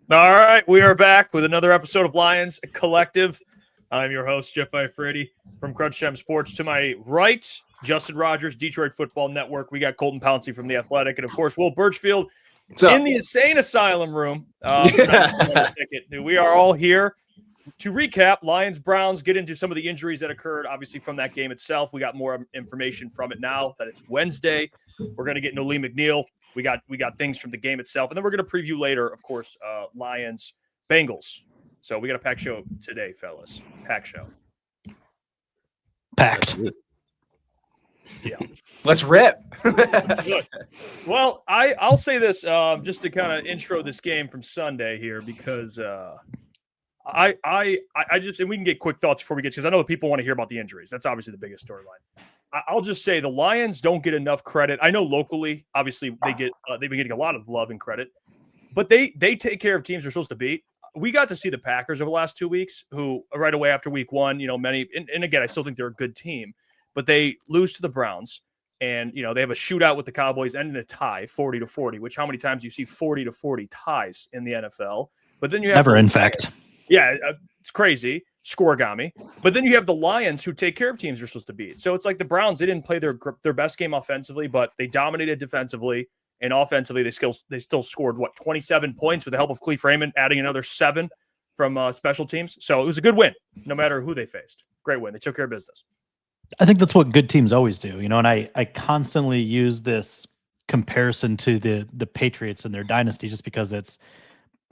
All right, we are back with another episode of Lions Collective. I'm your host, Jeff Ifredi from Crunch Time Sports. To my right, Justin Rogers, Detroit Football Network. We got Colton Pouncey from The Athletic. And, of course, Will Birchfield in the Insane Asylum room. We are all here to recap Lions-Browns, get into some of the injuries that occurred, obviously, from that game itself. We got more information from it now that it's Wednesday. We're going to get into Lee McNeil. We got things from the game itself, and then we're going to preview later, of course, Lions, Bengals. So we got a packed show today, fellas. Packed show. Packed. Yeah. Let's rip. Well, I'll say this just to kind of intro this game from Sunday here because I just, and we can get quick thoughts before we get, because I know that people want to hear about the injuries. That's obviously the biggest storyline. I'll just say the Lions don't get enough credit. I know locally, obviously, they've been getting a lot of love and credit, but they take care of teams they're supposed to beat. We got to see the Packers over the last 2 weeks, who right away after week one, many, and again, I still think they're a good team, but they lose to the Browns, and they have a shootout with the Cowboys and in a tie, 40-40. Which how many times you see 40-40 ties in the NFL? But then you have never, in fact. Yeah, it's crazy. Scoregami. But then you have the Lions who take care of teams they're supposed to beat. So it's like the Browns, they didn't play their best game offensively, but they dominated defensively, and offensively they still scored 27 points with the help of Cleve Raymond, adding another 7 from special teams. So it was a good win, no matter who they faced. Great win. They took care of business. I think that's what good teams always do, and I constantly use this comparison to the Patriots and their dynasty just because it's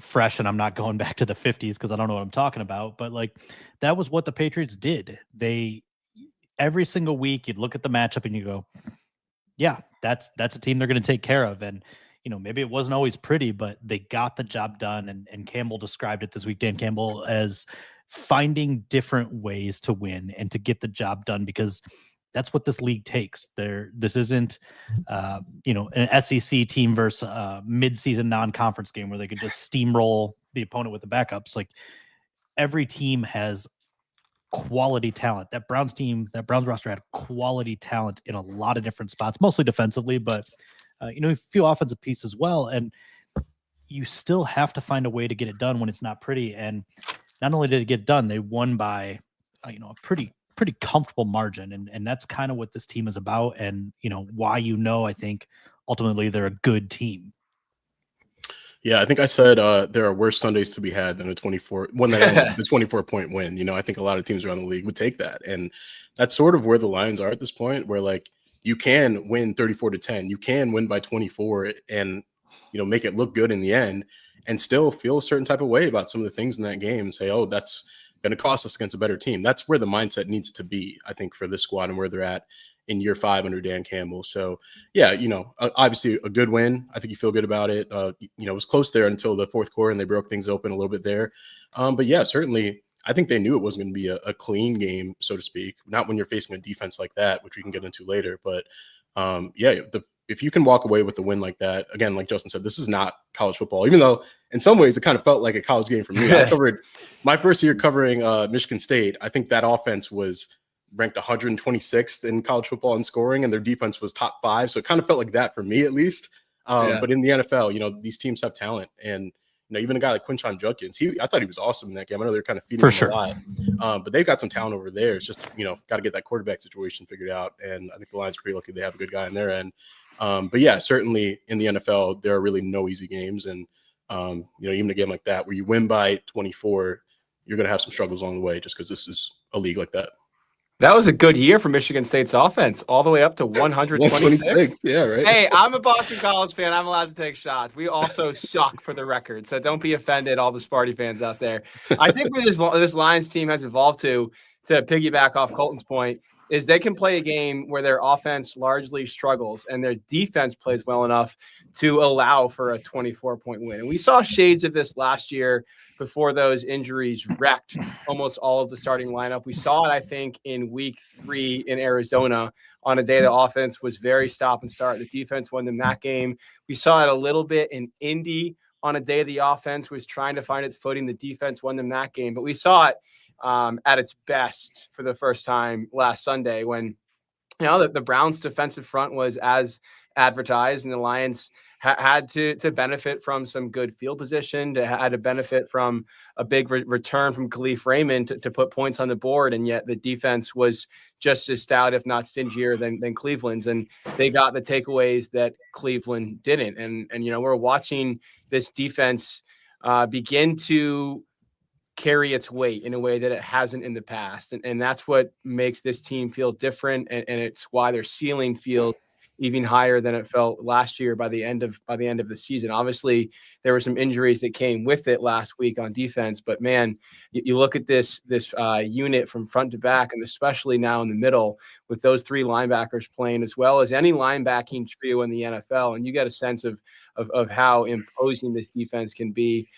fresh and I'm not going back to the 50s because I don't know what I'm talking about, but like that was what the Patriots did. They every single week you'd look at the matchup and you go, yeah, that's a team they're going to take care of. And maybe it wasn't always pretty, but they got the job done. And Campbell described it this week, Dan Campbell, as finding different ways to win and to get the job done, because that's what this league takes. This isn't, an SEC team versus mid-season non-conference game where they could just steamroll the opponent with the backups. Like every team has quality talent. That Browns roster had quality talent in a lot of different spots, mostly defensively, but a few offensive pieces as well. And you still have to find a way to get it done when it's not pretty. And not only did it get done, they won by a pretty comfortable margin. And that's kind of what this team is about. And, why, I think ultimately they're a good team. Yeah, I think I said there are worse Sundays to be had than the 24-point win. I think a lot of teams around the league would take that. And that's sort of where the Lions are at this point, where like you can win 34-10. You can win by 24 and, make it look good in the end and still feel a certain type of way about some of the things in that game and say, oh, that's going to cost us against a better team. That's where the mindset needs to be, I think, for this squad and where they're at in year 5 under Dan Campbell. So, yeah, obviously a good win. I think you feel good about it. It was close there until the fourth quarter and they broke things open a little bit there. But, yeah, certainly I think they knew it wasn't going to be a clean game, so to speak, not when you're facing a defense like that, which we can get into later. But, if you can walk away with a win like that, again, like Justin said, this is not college football, even though in some ways it kind of felt like a college game for me. I covered my first year covering Michigan State. I think that offense was ranked 126th in college football in scoring, and their defense was top 5. So it kind of felt like that for me, at least. But in the NFL, these teams have talent. And, even a guy like Quinshon Judkins, I thought he was awesome in that game. I know they're kind of feeding him a lot. But they've got some talent over there. It's just, got to get that quarterback situation figured out. And I think the Lions are pretty lucky they have a good guy on their end. But yeah, certainly in the NFL, there are really no easy games. And, even a game like that where you win by 24, you're going to have some struggles along the way just because this is a league like that. That was a good year for Michigan State's offense, all the way up to 126. Yeah, right. Hey, I'm a Boston College fan. I'm allowed to take shots. We also suck, for the record, so don't be offended, all the Sparty fans out there. I think where this Lions team has evolved to piggyback off Colton's point, is they can play a game where their offense largely struggles and their defense plays well enough to allow for a 24-point win. And we saw shades of this last year before those injuries wrecked almost all of the starting lineup. We saw it, I think, in week 3 in Arizona on a day the offense was very stop and start. The defense won them that game. We saw it a little bit in Indy on a day the offense was trying to find its footing. The defense won them that game. But we saw it at its best for the first time last Sunday when the Browns defensive front was as advertised, and the Lions had to benefit from some good field position, had to benefit from a big return from Khalif Raymond to put points on the board, and yet the defense was just as stout, if not stingier, than Cleveland's, and they got the takeaways that Cleveland didn't. And we're watching this defense begin to carry its weight in a way that it hasn't in the past, and that's what makes this team feel different, and it's why their ceiling feels even higher than it felt last year by the end of the season. Obviously, there were some injuries that came with it last week on defense, but man, you look at this unit from front to back, and especially now in the middle with those three linebackers playing as well as any linebacking trio in the NFL, and you get a sense of how imposing this defense can be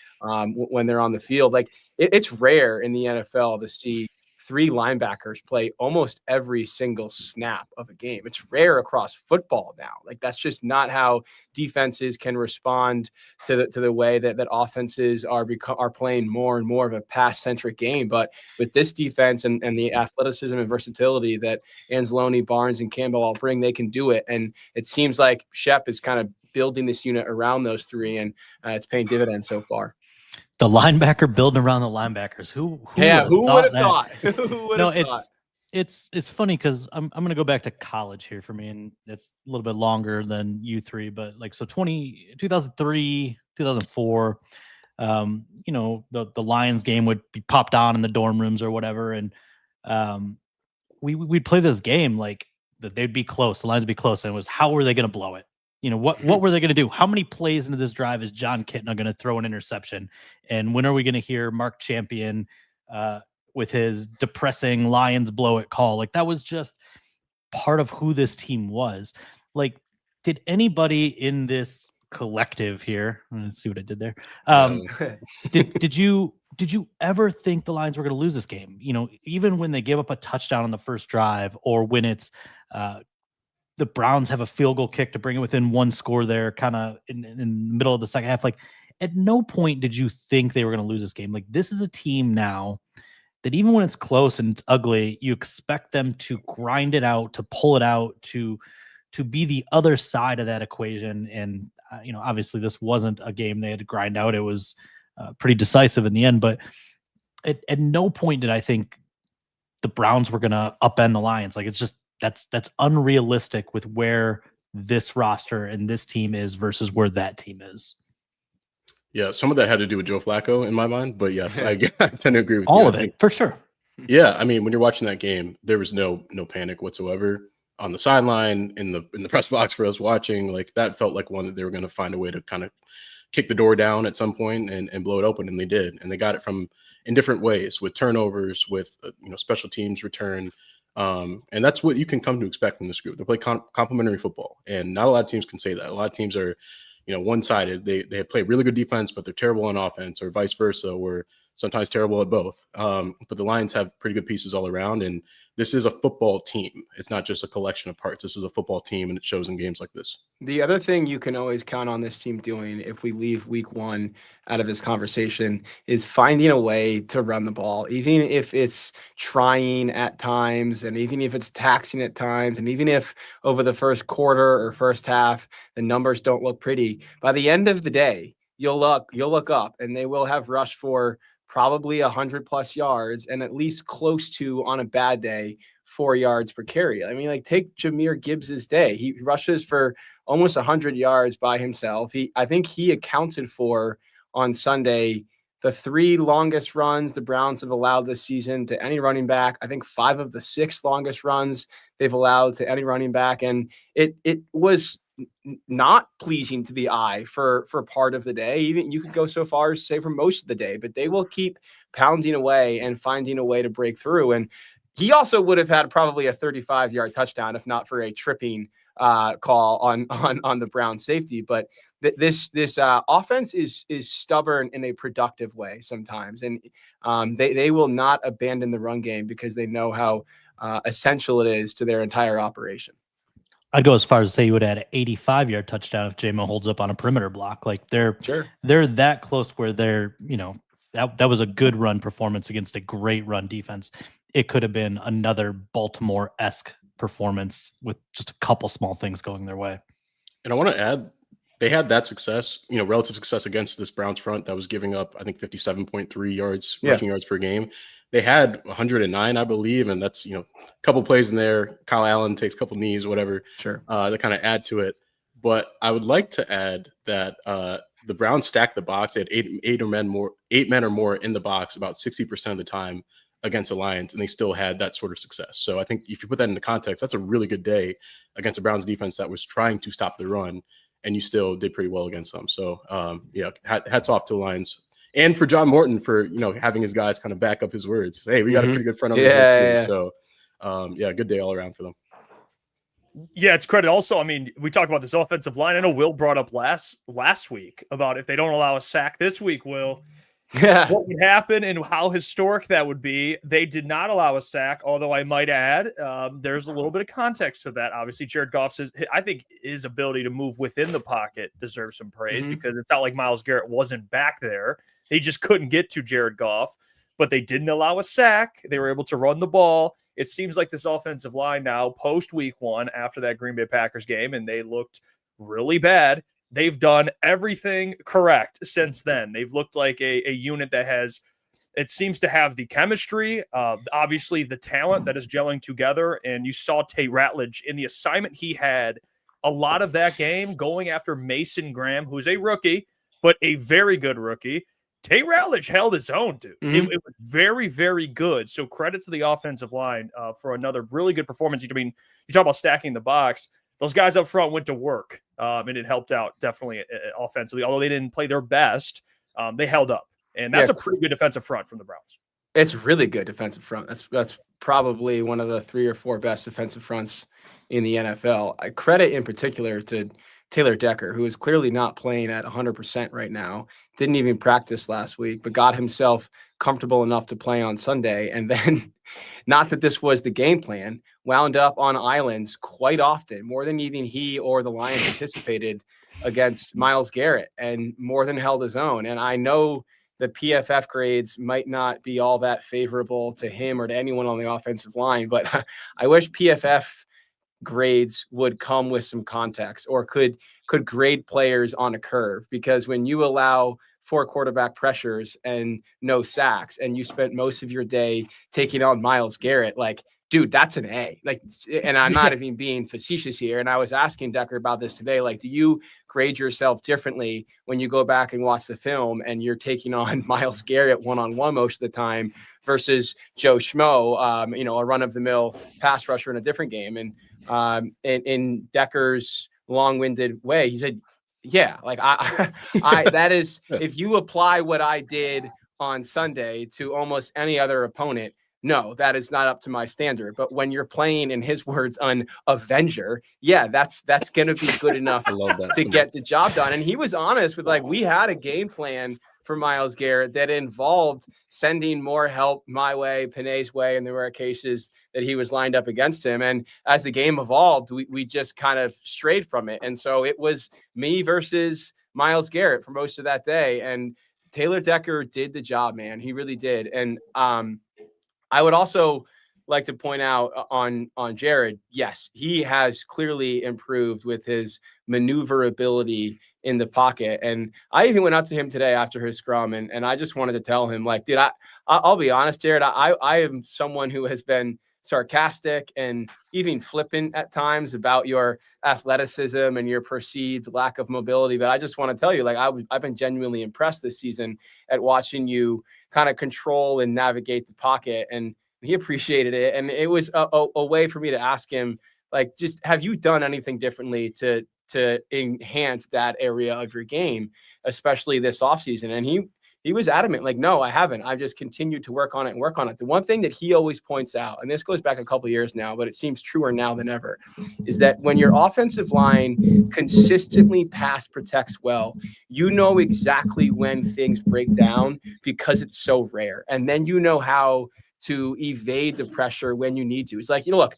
when they're on the field. Like it's rare in the NFL to see three linebackers play almost every single snap of a game. It's rare across football now. Like that's just not how defenses can respond to the way that offenses are playing more and more of a pass-centric game. But with this defense and the athleticism and versatility that Anzalone, Barnes, and Campbell all bring, they can do it. And it seems like Shep is kind of building this unit around those three, and it's paying dividends so far. The linebacker building around the linebackers. Who would have thought? It's funny because I'm going to go back to college here for me, and it's a little bit longer than you three, but like, so 2003, 2004, the Lions game would be popped on in the dorm rooms or whatever. And we'd play this game like that. They'd be close. The Lions would be close. And it was, how were they going to blow it? What were they going to do? How many plays into this drive is John Kitna going to throw an interception? And when are we going to hear Mark Champion with his depressing Lions blow it call? Like that was just part of who this team was. Like, did anybody in this collective here, let's see what I did there. Did you ever think the Lions were going to lose this game? Even when they gave up a touchdown on the first drive, or when it's the Browns have a field goal kick to bring it within one score there, kind of in the middle of the second half. Like, at no point did you think they were going to lose this game. Like, this is a team now that even when it's close and it's ugly, you expect them to grind it out, to pull it out, to be the other side of that equation. And, obviously this wasn't a game they had to grind out. It was pretty decisive in the end, but at no point did I think the Browns were going to upend the Lions. Like, it's just, that's unrealistic with where this roster and this team is versus where that team is. Yeah, some of that had to do with Joe Flacco in my mind, but yes, I tend to agree with all you. of it, for sure. Yeah, I mean, when you're watching that game, there was no panic whatsoever on the sideline, in the press box for us watching. Like, that felt like one that they were going to find a way to kind of kick the door down at some point and blow it open, and they did. And they got it in different ways, with turnovers, with special teams return. And that's what you can come to expect from this group. They play complementary football, and not a lot of teams can say that. A lot of teams are, one-sided. They play really good defense, but they're terrible on offense, or vice versa, or sometimes terrible at both. But the Lions have pretty good pieces all around, and this is a football team. It's not just a collection of parts. This is a football team, and it shows in games like this. The other thing you can always count on this team doing, if we leave week one out of this conversation, is finding a way to run the ball, even if it's trying at times, and even if it's taxing at times, and even if over the first quarter or first half the numbers don't look pretty. By the end of the day, you'll look up, and they will have rushed for probably 100+ yards, and at least close to, on a bad day, 4 yards per carry. I mean, like, take Jahmyr Gibbs's day. He rushes for almost 100 yards by himself. I think he accounted for, on Sunday, the 3 longest runs the Browns have allowed this season to any running back. I think 5 of the 6 longest runs they've allowed to any running back. And it was not pleasing to the eye for part of the day. Even you could go so far as to say for most of the day, but they will keep pounding away and finding a way to break through. And he also would have had probably a 35-yard touchdown if not for a tripping call on the Browns safety. But this offense is stubborn in a productive way sometimes, and they will not abandon the run game because they know how essential it is to their entire operation. I'd go as far as to say you would add an 85-yard touchdown if J-Mo holds up on a perimeter block. Like, they're that close where they're, that was a good run performance against a great run defense. It could have been another Baltimore-esque performance with just a couple small things going their way. And I want to add, they had that success, relative success against this Browns front that was giving up, I think, 57.3 yards, rushing yards per game. They had 109, I believe, and that's, a couple plays in there. Kyle Allen takes a couple knees, whatever, to kind of add to it. But I would like to add that the Browns stacked the box. They had eight men or more in the box about 60% of the time against the Lions, and they still had that sort of success. So I think if you put that into context, that's a really good day against a Browns defense that was trying to stop the run, and you still did pretty well against them. So, hats off to the Lions. And for John Morton for, having his guys kind of back up his words. Hey, we got a pretty good front on the field too. Yeah. So, good day all around for them. Yeah, it's credit. Also, I mean, we talk about this offensive line. I know Will brought up last week about if they don't allow a sack this week, Will, what would happen and how historic that would be. They did not allow a sack, although I might add, there's a little bit of context to that. Obviously, Jared Goff says, I think his ability to move within the pocket deserves some praise because it's not like Myles Garrett wasn't back there. They just couldn't get to Jared Goff, but they didn't allow a sack. They were able to run the ball. It seems like this offensive line now, post week 1, after that Green Bay Packers game, and they looked really bad. They've done everything correct since then. They've looked like a unit that seems to have the chemistry, obviously the talent that is gelling together. And you saw Tate Ratledge in the assignment he had a lot of that game going after Mason Graham, who's a rookie, but a very good rookie. Tate Ratledge held his own, dude. It was very, very good. So credit to the offensive line for another really good performance. I mean, you talk about stacking the box. Those guys up front went to work, and it helped out definitely offensively. Although they didn't play their best, they held up. And that's a pretty good defensive front from the Browns. It's really good defensive front. That's probably one of the 3 or 4 best defensive fronts in the NFL. I credit in particular to Taylor Decker, who is clearly not playing at 100% right now, didn't even practice last week, but got himself comfortable enough to play on Sunday. And then, not that this was the game plan, wound up on islands quite often, more than even he or the Lions anticipated against Myles Garrett, and more than held his own. And I know the PFF grades might not be all that favorable to him or to anyone on the offensive line, but I wish PFF grades would come with some context, or could grade players on a curve, because when you allow 4 quarterback pressures and no sacks, and you spent most of your day taking on Myles Garrett, like, dude, that's an A. Like, and I'm not even being facetious here. And I was asking Decker about this today. Like, do you grade yourself differently when you go back and watch the film and you're taking on Myles Garrett one-on-one most of the time versus Joe Schmo, a run-of-the-mill pass rusher in a different game? And in Decker's long-winded way, he said, yeah, like I that is, if you apply what I did on Sunday to almost any other opponent, no, that is not up to my standard. But when you're playing, in his words, an Avenger, yeah, that's going to be good enough to get the job done. And he was honest with, like, we had a game plan for Myles Garrett that involved sending more help my way, Panay's way, and there were cases that he was lined up against him. And as the game evolved, we just kind of strayed from it. And so it was me versus Myles Garrett for most of that day. And Taylor Decker did the job, man. He really did. And I would also like to point out on Jared, yes, he has clearly improved with his maneuverability in the pocket. And I even went up to him today after his scrum, and I just wanted to tell him, like, dude, I'll be honest, Jared, I am someone who has been sarcastic and even flippant at times about your athleticism and your perceived lack of mobility. But I just want to tell you, like, I've been genuinely impressed this season at watching you kind of control and navigate the pocket. And he appreciated it. And it was a way for me to ask him, like, just, have you done anything differently to enhance that area of your game, especially this offseason? And he was adamant, like, no, I haven't. I've just continued to work on it. The one thing that he always points out, and this goes back a couple of years now, but it seems truer now than ever, is that when your offensive line consistently pass protects well, you know exactly when things break down because it's so rare. And then you know how to evade the pressure when you need to. It's like, look,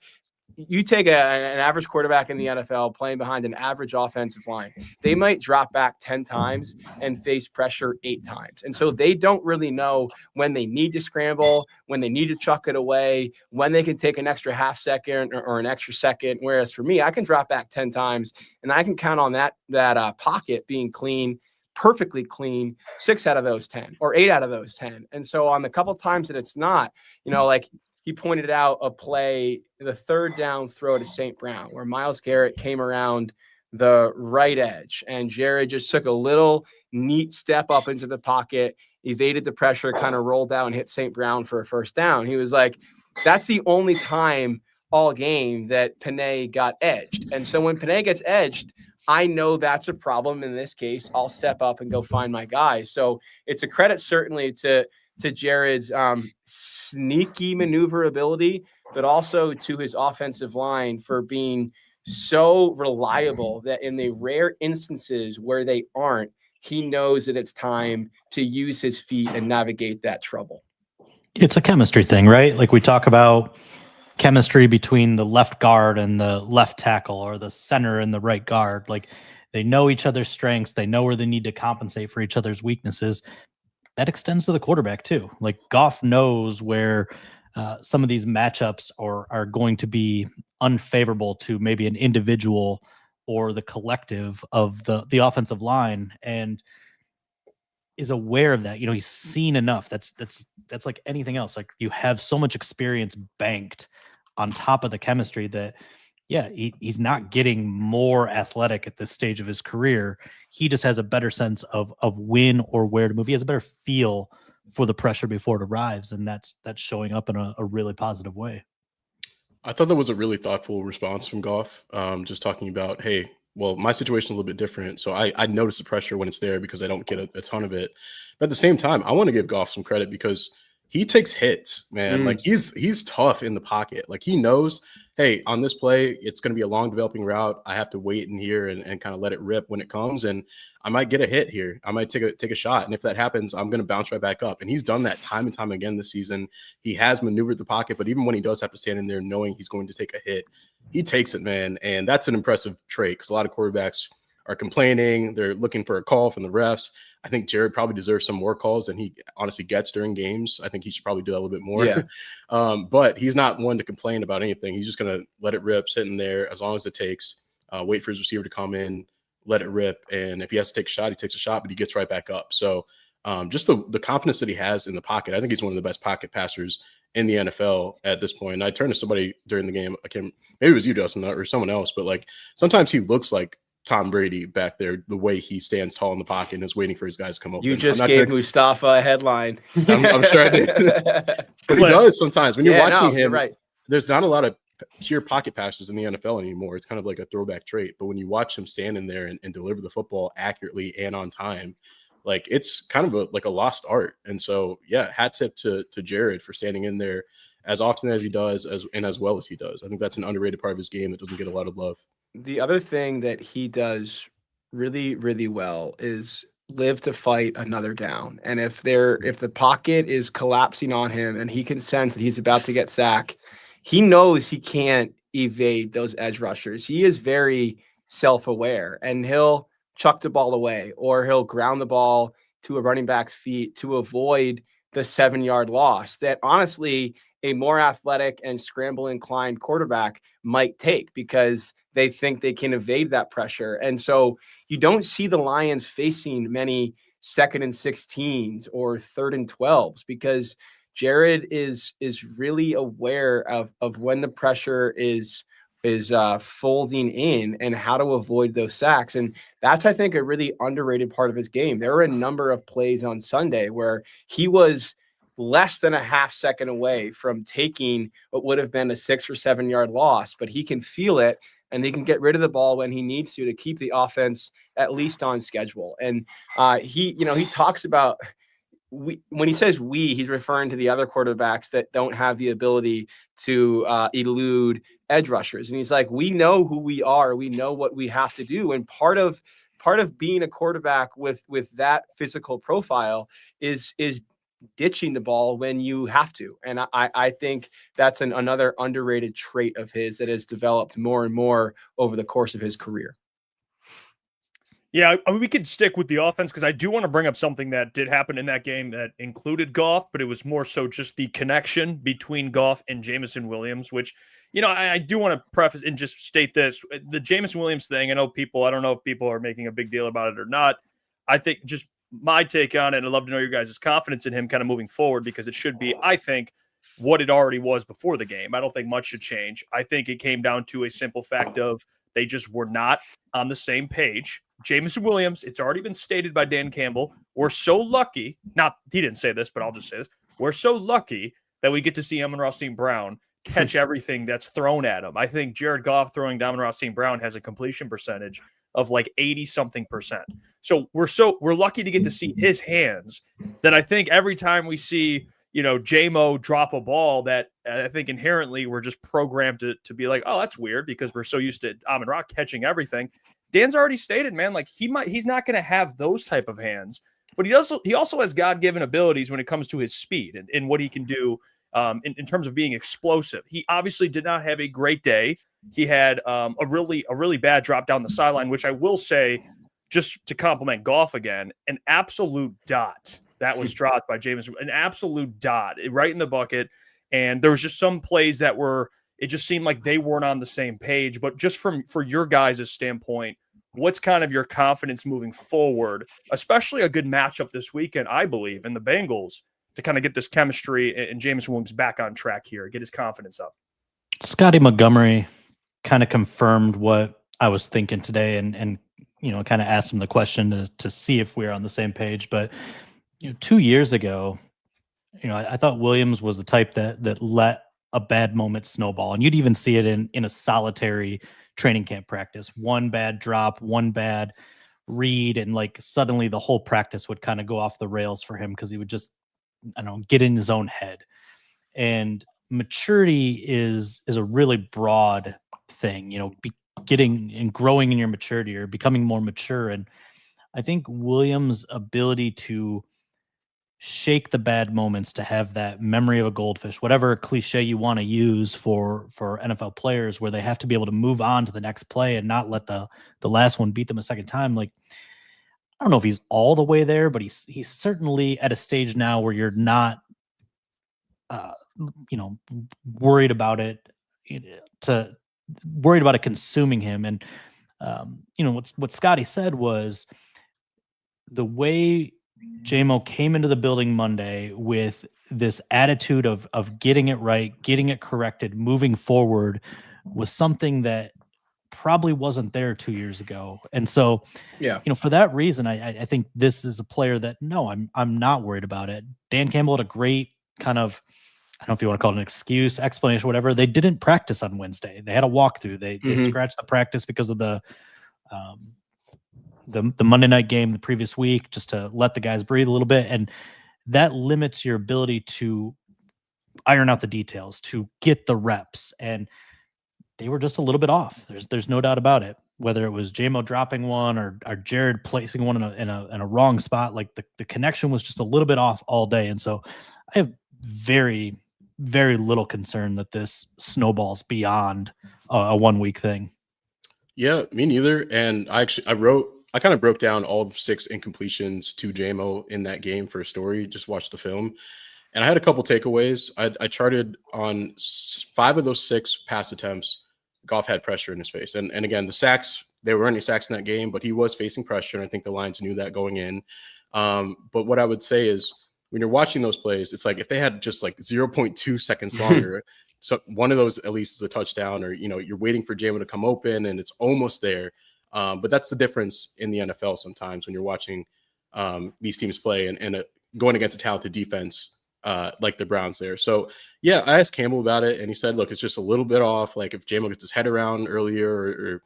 you take an average quarterback in the NFL playing behind an average offensive line, they might drop back 10 times and face pressure 8 times. And so they don't really know when they need to scramble, when they need to chuck it away, when they can take an extra half second or an extra second. Whereas for me, I can drop back 10 times and I can count on that pocket being clean, perfectly clean, 6 out of those 10 or 8 out of those 10. And so on the couple times that it's not, like he pointed out a play, the 3rd down throw to St. Brown, where Myles Garrett came around the right edge and Jared just took a little neat step up into the pocket, evaded the pressure, kind of rolled out and hit St. Brown for a 1st down. He was like, that's the only time all game that Panay got edged. And so when Panay gets edged, I know that's a problem in this case. I'll step up and go find my guys. So it's a credit certainly to Jared's sneaky maneuverability, but also to his offensive line for being so reliable that in the rare instances where they aren't, he knows that it's time to use his feet and navigate that trouble. It's a chemistry thing, right? Like we talk about chemistry between the left guard and the left tackle, or the center and the right guard. Like they know each other's strengths. They know where they need to compensate for each other's weaknesses. That extends to the quarterback too. Like Goff knows where some of these matchups are going to be unfavorable to maybe an individual or the collective of the offensive line, and is aware of that. He's seen enough. That's like anything else. Like you have so much experience banked on top of the chemistry that, he's not getting more athletic at this stage of his career. He just has a better sense of when or where to move. He has a better feel for the pressure before it arrives, and that's showing up in a really positive way. I thought that was a really thoughtful response from Goff. Just talking about, hey, well, my situation is a little bit different. So I notice the pressure when it's there because I don't get a ton of it. But at the same time, I want to give Goff some credit because he takes hits, man. Like he's tough in the pocket. Like he knows, hey, on this play, it's going to be a long developing route. I have to wait in here and kind of let it rip when it comes. And I might get a hit here. I might take a shot. And if that happens, I'm going to bounce right back up. And he's done that time and time again this season. He has maneuvered the pocket, but even when he does have to stand in there knowing he's going to take a hit, he takes it, man. And that's an impressive trait because a lot of quarterbacks are complaining. They're looking for a call from the refs. I think Jared probably deserves some more calls than he honestly gets during games. I think he should probably do that a little bit more. Yeah. But he's not one to complain about anything. He's just going to let it rip, sitting there as long as it takes, wait for his receiver to come in, let it rip. And if he has to take a shot, he takes a shot, but he gets right back up. So just the confidence that he has in the pocket, I think he's one of the best pocket passers in the NFL at this point. And I turned to somebody during the game, maybe it was you, Justin, or someone else, but like sometimes he looks like Tom Brady back there, the way he stands tall in the pocket and is waiting for his guys to come open. You just gave Mustafa a headline. I'm sure I did. But he does sometimes. When you're watching him, right. There's not a lot of pure pocket passers in the NFL anymore. It's kind of like a throwback trait. But when you watch him stand in there and deliver the football accurately and on time, like it's kind of like a lost art. And so, hat tip to Jared for standing in there as often as he does and as well as he does. I think that's an underrated part of his game that doesn't get a lot of love. The other thing that he does really, really well is live to fight another down. And if the pocket is collapsing on him and he can sense that he's about to get sacked, he knows he can't evade those edge rushers. He is very self-aware and he'll chuck the ball away or he'll ground the ball to a running back's feet to avoid the 7-yard loss that honestly a more athletic and scramble inclined quarterback might take because they think they can evade that pressure. And so you don't see the Lions facing many 2nd and 16s or 3rd and 12s because Jared is really aware of when the pressure is folding in and how to avoid those sacks. And that's, I think, a really underrated part of his game. There were a number of plays on Sunday where he was less than a half second away from taking what would have been a 6 or 7 yard loss, but he can feel it and he can get rid of the ball when he needs to keep the offense at least on schedule. And he talks about when he says he's referring to the other quarterbacks that don't have the ability to elude edge rushers. And he's like, we know who we are. We know what we have to do. And part of being a quarterback with that physical profile is ditching the ball when you have to. And I think that's another underrated trait of his that has developed more and more over the course of his career. Yeah, I mean, we could stick with the offense because I do want to bring up something that did happen in that game that included Goff, but it was more so just the connection between Goff and Jameson Williams, which, I do want to preface and just state this. The Jameson Williams thing, I don't know if people are making a big deal about it or not. I think just my take on it, I'd love to know your guys' confidence in him kind of moving forward because it should be, I think, what it already was before the game. I don't think much should change. I think it came down to a simple fact of they just were not on the same page. Jameson Williams, it's already been stated by Dan Campbell, we're so lucky, he didn't say this, but I'll just say this, we're so lucky that we get to see Amon-Ra St. Brown catch everything that's thrown at him. I think Jared Goff throwing Amon-Ra St. Brown has a completion percentage of like 80-something%. So we're lucky to get to see his hands that I think every time we see, J-Mo drop a ball that I think inherently we're just programmed to be like, oh, that's weird because we're so used to Amon-Ra catching everything. Dan's already stated, man, like he's not going to have those type of hands, but he also has God-given abilities when it comes to his speed and what he can do in terms of being explosive. He obviously did not have a great day. He had a really bad drop down the sideline, which I will say, just to compliment Goff again, an absolute dot that was dropped by James, an absolute dot right in the bucket. And there was just some plays it just seemed like they weren't on the same page. But just for your guys' standpoint, what's kind of your confidence moving forward, especially a good matchup this weekend, I believe, in the Bengals to kind of get this chemistry and Jameson Williams back on track here, get his confidence up? Scotty Montgomery kind of confirmed what I was thinking today and kind of asked him the question to see if we're on the same page. But, 2 years ago, I thought Williams was the type that let a bad moment snowball. And you'd even see it in a solitary training camp practice. One bad drop, one bad read, and like suddenly the whole practice would kind of go off the rails for him because he would just, get in his own head. And maturity is a really broad thing, getting and growing in your maturity or becoming more mature. And I think Williams' ability to shake the bad moments, to have that memory of a goldfish, whatever cliche you want to use for NFL players, where they have to be able to move on to the next play and not let the last one beat them a second time. Like, I don't know if he's all the way there, but he's certainly at a stage now where you're not, worried about it, worried about it consuming him. And, what Scotty said was the way J-Mo came into the building Monday with this attitude of getting it right, getting it corrected, moving forward was something that probably wasn't there 2 years ago. And so, for that reason, I think this is a player that, no, I'm not worried about it. Dan Campbell had a great kind of, I don't know if you want to call it an excuse, explanation, whatever. They didn't practice on Wednesday. They had a walkthrough. They scratched the practice because of the Monday night game the previous week, just to let the guys breathe a little bit. And that limits your ability to iron out the details, to get the reps. And they were just a little bit off. There's no doubt about it. Whether it was J-Mo dropping one or Jared placing one in a wrong spot, like the connection was just a little bit off all day. And so I have very, very little concern that this snowballs beyond a 1 week thing. Yeah, me neither. And I kind of broke down all 6 incompletions to J-Mo in that game for a story. Just watched the film. And I had a couple takeaways. I charted on 5 of those 6 pass attempts, Goff had pressure in his face. And again, the sacks, there weren't any sacks in that game, but he was facing pressure. And I think the Lions knew that going in. But what I would say is when you're watching those plays, it's like if they had just like 0.2 seconds longer, so one of those at least is a touchdown, or, you're waiting for J-Mo to come open and it's almost there. But that's the difference in the NFL sometimes when you're watching these teams play and going against a talented defense like the Browns there. So, yeah, I asked Campbell about it, and he said, look, it's just a little bit off. Like if J-Mo gets his head around earlier or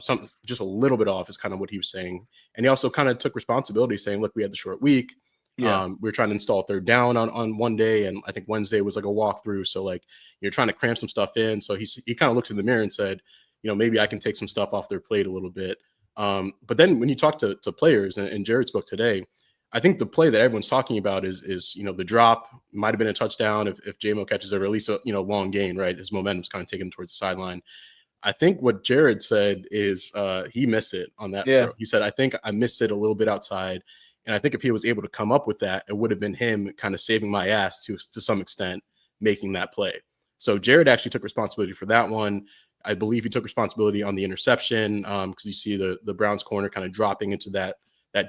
something just a little bit off is kind of what he was saying. And he also kind of took responsibility saying, look, we had the short week. Yeah. We were trying to install third down on one day, and I think Wednesday was like a walkthrough. So like you're trying to cram some stuff in. So he kind of looked in the mirror and said, maybe I can take some stuff off their plate a little bit. But then when you talk to players, and Jared spoke today, I think the play that everyone's talking about is the drop might have been a touchdown if JMO catches it, or at least a long gain, right? His momentum's kind of taken towards the sideline. I think what Jared said is he missed it on that throw. He said, I think I missed it a little bit outside. And I think if he was able to come up with that, it would have been him kind of saving my ass to some extent, making that play. So Jared actually took responsibility for that one. I believe he took responsibility on the interception because you see the Browns corner kind of dropping into that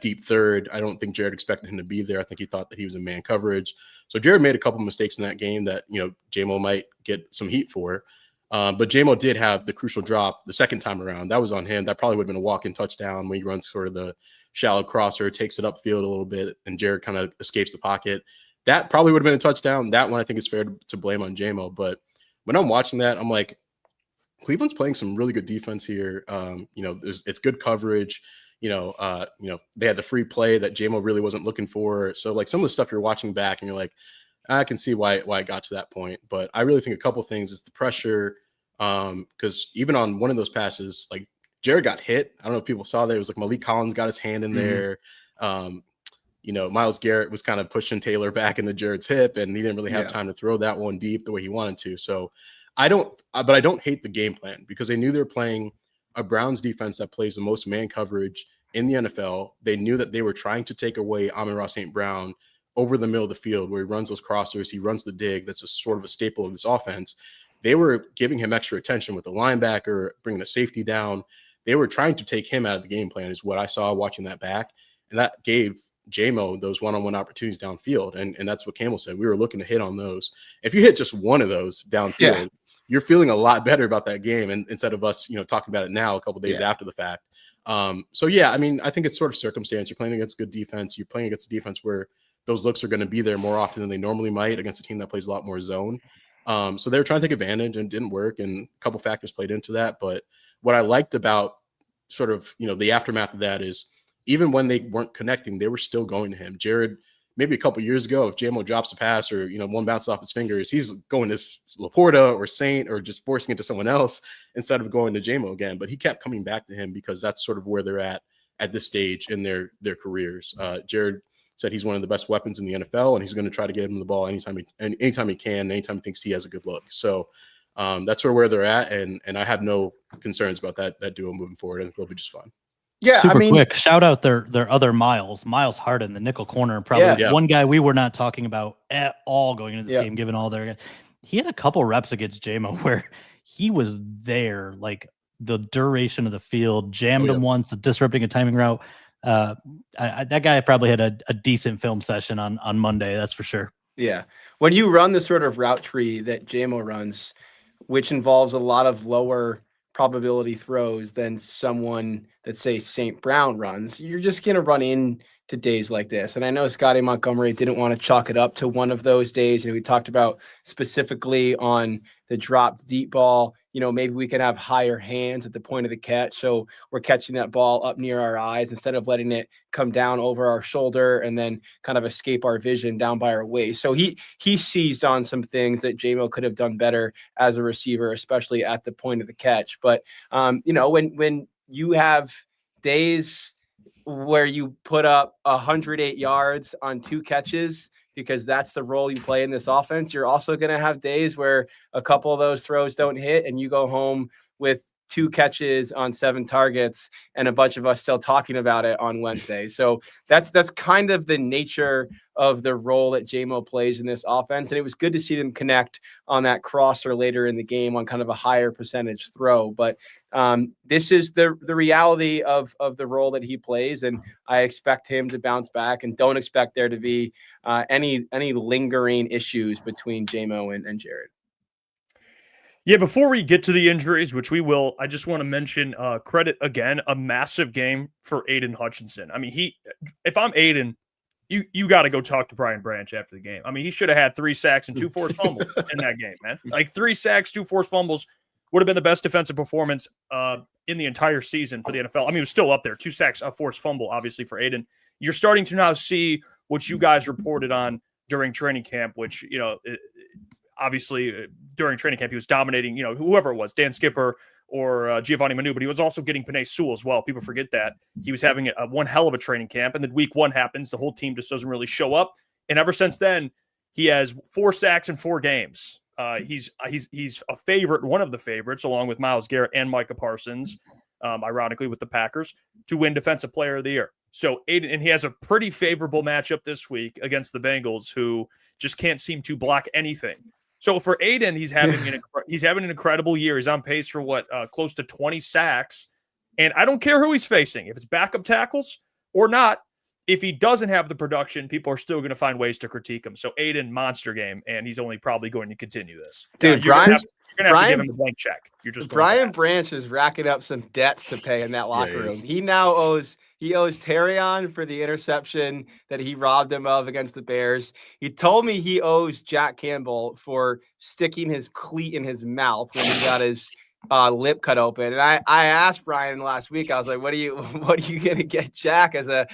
deep third. I don't think Jared expected him to be there. I think he thought that he was in man coverage. So Jared made a couple of mistakes in that game that, JMO might get some heat for. But JMO did have the crucial drop the second time around. That was on him. That probably would have been a walk-in touchdown when he runs sort of the shallow crosser, takes it upfield a little bit, and Jared kind of escapes the pocket. That probably would have been a touchdown. That one I think is fair to blame on JMO. But when I'm watching that, I'm like, Cleveland's playing some really good defense here. It's good coverage. They had the free play that JMO really wasn't looking for. So like some of the stuff you're watching back and you're like, I can see why it got to that point. But I really think a couple things is the pressure. Because even on one of those passes, like Jared got hit. I don't know if people saw that. It was like Malik Collins got his hand in there. Myles Garrett was kind of pushing Taylor back into Jared's hip, and he didn't really have time to throw that one deep the way he wanted to. So I don't hate the game plan because they knew they were playing a Browns defense that plays the most man coverage in the NFL. They knew that they were trying to take away Amon-Ra St. Brown over the middle of the field where he runs those crossers, he runs the dig. That's a sort of a staple of this offense. They were giving him extra attention with the linebacker, bringing the safety down. They were trying to take him out of the game plan is what I saw watching that back. And that gave JMO those one-on-one opportunities downfield. And that's what Campbell said. We were looking to hit on those. If you hit just one of those downfield, you're feeling a lot better about that game. And instead of us, talking about it now a couple days after the fact. I think it's sort of circumstance. You're playing against good defense. You're playing against a defense where those looks are going to be there more often than they normally might against a team that plays a lot more zone. So they were trying to take advantage and it didn't work. And a couple factors played into that. But what I liked about sort of, the aftermath of that is even when they weren't connecting, they were still going to him. Jared, maybe a couple years ago, if JMO drops a pass or, one bounces off his fingers, he's going to Laporta or Saint or just forcing it to someone else instead of going to JMO again. But he kept coming back to him because that's sort of where they're at this stage in their careers. Jared said he's one of the best weapons in the NFL, and he's going to try to get him the ball anytime he can, anytime he thinks he has a good look. So that's sort of where they're at, and I have no concerns about that duo moving forward. I think it'll be just fine. Yeah, super quick. Shout out their other Miles Harden, the nickel corner, probably one guy we were not talking about at all going into this game, given all their. He had a couple reps against JMO where he was there, like the duration of the field, jammed him once, disrupting a timing route. That guy probably had a decent film session on Monday, that's for sure. Yeah, when you run the sort of route tree that JMO runs, which involves a lot of lower probability throws than someone that, say, St. Brown runs, you're just going to run into days like this. And I know Scotty Montgomery didn't want to chalk it up to one of those days. We talked about specifically on the dropped deep ball, maybe we can have higher hands at the point of the catch. So we're catching that ball up near our eyes instead of letting it come down over our shoulder and then kind of escape our vision down by our waist. So he seized on some things that JMO could have done better as a receiver, especially at the point of the catch. But, when you have days where you put up 108 yards on 2 catches, because that's the role you play in this offense, you're also going to have days where a couple of those throws don't hit and you go home with 2 catches on 7 targets and a bunch of us still talking about it on Wednesday. So that's kind of the nature of the role that JMO plays in this offense. And it was good to see them connect on that crosser later in the game on kind of a higher percentage throw. But this is the reality of the role that he plays. And I expect him to bounce back and don't expect there to be any lingering issues between JMO and Jared. Yeah, before we get to the injuries, which we will, I just want to mention credit again, a massive game for Aidan Hutchinson. I mean, if I'm Aidan, you got to go talk to Brian Branch after the game. I mean, he should have had 3 sacks and 2 forced fumbles in that game, man. Like 3 sacks, 2 forced fumbles would have been the best defensive performance in the entire season for the NFL. I mean, it was still up there. 2 sacks, a forced fumble, obviously, for Aidan. You're starting to now see what you guys reported on during training camp, which, obviously during training camp, he was dominating, whoever it was, Dan Skipper, or Giovanni Manu, but he was also getting Penei Sewell as well. People forget that. He was having one hell of a training camp, and then week 1 happens. The whole team just doesn't really show up. And ever since then, he has 4 sacks in 4 games. He's a favorite, one of the favorites, along with Myles Garrett and Micah Parsons, ironically with the Packers, to win Defensive Player of the Year. So Aidan, and he has a pretty favorable matchup this week against the Bengals, who just can't seem to block anything. So for Aidan, he's having an incredible year. He's on pace for close to 20 sacks. And I don't care who he's facing, if it's backup tackles or not. If he doesn't have the production, people are still going to find ways to critique him. So Aidan, monster game, and he's only probably going to continue this. Dude, you're gonna have to give him a blank check. You're just Brian Branch is racking up some debts to pay in that locker room. He now owes Terrion for the interception that he robbed him of against the Bears. He told me he owes Jack Campbell for sticking his cleat in his mouth when he got his lip cut open. And I asked Brian last week, I was like, what are you going to get Jack as a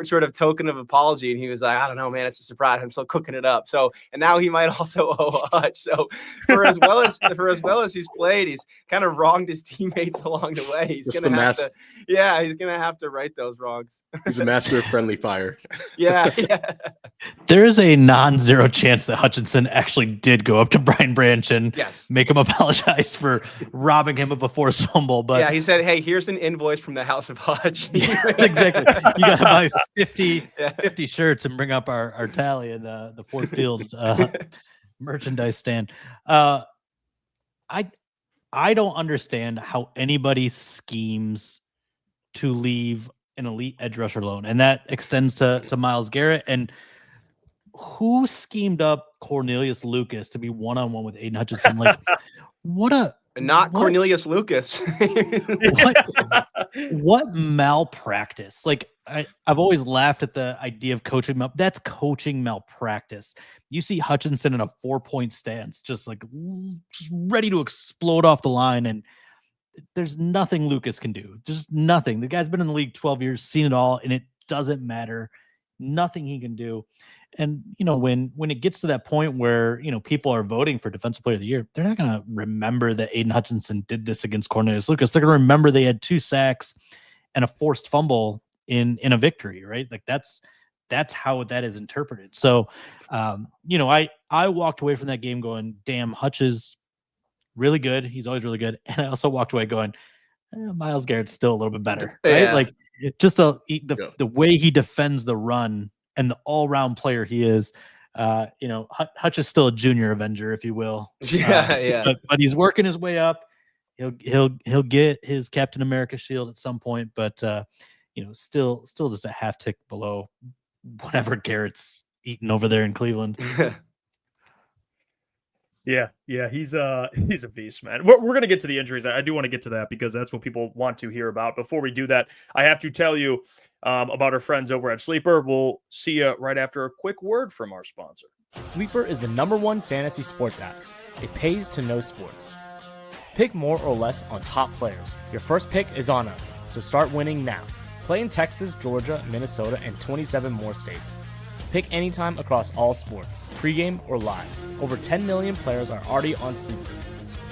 sort of token of apology? And he was like, I don't know, man, it's a surprise. I'm still cooking it up. So, and now he might also owe Hutch. So for as well as he's played, he's kind of wronged his teammates along the way. He's going to have to right those wrongs. He's a master of friendly fire. Yeah. There is a non-zero chance that Hutchinson actually did go up to Brian Branch and make him apologize for robbing him of a forced fumble. But yeah, he said, hey, here's an invoice from the House of Hutch. Exactly. You got to buy 50 shirts and bring up our tally in the Ford Field merchandise stand. I don't understand how anybody schemes to leave an elite edge rusher alone, and that extends to Myles Garrett. And who schemed up Cornelius Lucas to be one-on-one with Aidan Hutchinson? Like, Cornelius Lucas. what malpractice? Like, I've always laughed at the idea of coaching. That's coaching malpractice. You see Hutchinson in a 4-point stance, just ready to explode off the line, and there's nothing Lucas can do. Just nothing. The guy's been in the league 12 years, seen it all, and it doesn't matter. Nothing he can do. And, when it gets to that point where, people are voting for Defensive Player of the Year, they're not going to remember that Aidan Hutchinson did this against Cornelius Lucas. They're going to remember they had 2 sacks and a forced fumble in a victory, right? Like that's how that is interpreted. So, I walked away from that game going, damn, Hutch is really good. He's always really good. And I also walked away going, Myles Garrett's still a little bit better, right? Yeah. Like the way he defends the run and the all-round player he is, Hutch is still a junior Avenger, if you will. But he's working his way up. He'll get his Captain America shield at some point, but still just a half tick below whatever Garrett's eating over there in Cleveland. Yeah, he's a beast, man. We're going to get to the injuries. I do want to get to that because that's what people want to hear about. Before we do that, I have to tell you about our friends over at Sleeper. We'll see you right after a quick word from our sponsor. Sleeper is the #1 fantasy sports app. It pays to know sports. Pick more or less on top players. Your first pick is on us, so start winning now. Play in Texas, Georgia, Minnesota, and 27 more states. Pick anytime across all sports, pregame or live. Over 10 million players are already on Sleeper.